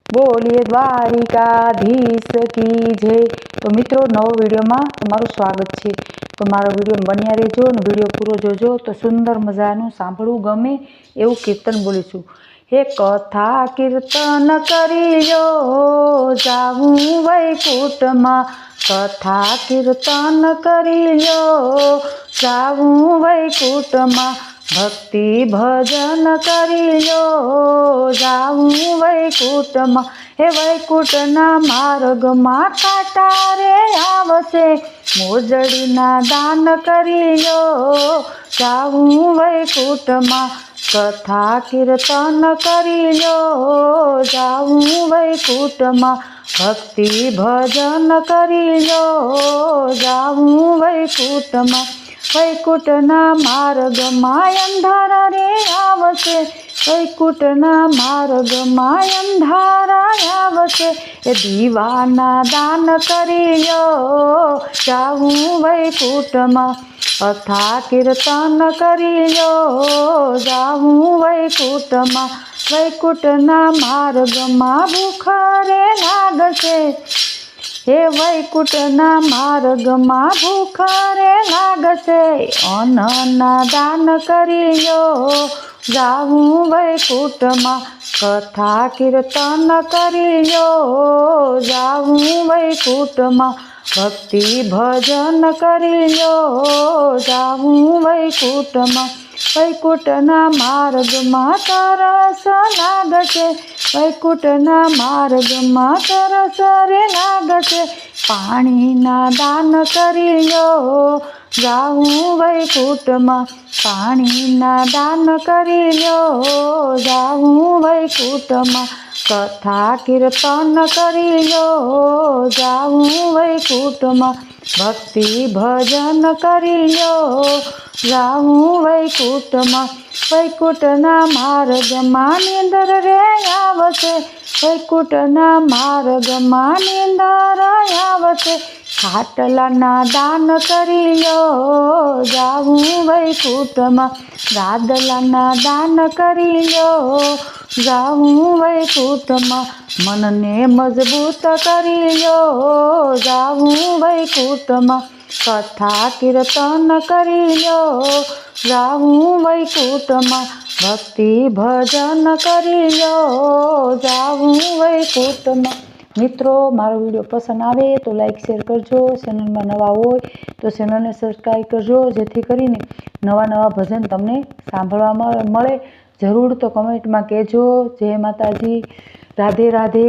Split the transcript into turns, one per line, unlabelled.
बोलिए द्वारिकाधीश की जय। तो मित्रों नव वीडियो में तमारुं स्वागत है। तो मारो वीडियो में बन्या रहेजो ने वीडियो पूरो जोजो तो सुंदर मजानुं सांभळવું गमे एवुं कीर्तन बोलीशुं। हे कथा कीर्तन करीजो जाऊं वैकुंठमां, कथा कीर्तन करीजो जाऊं वैकुंठमां, भक्ति भजन करीजो जाऊं वैकुंठमां। हे वैकुंठना मार्गमां कांटा रे आवशे, मोजड़ीना दान करीजो जाऊं वैकुंठमां, कथा कीर्तन करीजो जाऊं वैकुंठमां, भक्ति भजन करीजो जाऊं वैकुंठमां। वैकुंठना मार्गमां अंधारा रे आवशे, वैकुंठना मार्गमां अंधारा आवशे, ए दीवाना दान करीजो जाऊं वैकुंठमां, कथा कीर्तन करीजो जाऊं वैकुंठमां। वैकुंठना मार्गमां भूखा रे लागशे, हे वैकुंठना मार्गमां भूखा रे लागशे, अन्नना दान करीजो जाऊं वैकुंठमां, कथा कीर्तन करीजो जाऊं वैकुंठमां, भक्ति भजन करीजो जाऊं वैकुंठमां। वैकुंठना मार्गमां तरस लागशे, वैकुंठना मार्गमां तरस रे लागशे, पाणीना दान करीजो जाऊं वैकुंठमां, पाणीना दान करीजो जाऊं वैकुंठमां, कथा कीर्तन करीजो जाऊं वैकुंठमां, भक्ति भजन करीजो जाऊं वैकुंठमां। वैकुंठना मार्गमां निंदर रे आवशे, वैकुंठना मार्गमां निंदर आवशे, खाटलाना दान करीजो जाऊं वैकुंठमां, गादलाना दान करीजो जाऊं वैकुंठमां, मनने मजबूत करीजो जाऊं वैकुंठमां, कथा कीर्तन करीजो जाऊं वैकुंठमां, भक्ति भजन करीजो जाऊं वैकुंठमां। मित्रों मारो वीडियो पसंद आवे तो लाइक शेर करजो, चेनल में नवा होय तो चेनल ने सब्सक्राइब करजो, जेथी करीने नवा नवा भजन तमने सांभळवा मळे। जरूर तो कमेंट में कहेजो। जय माताजी, राधे राधे।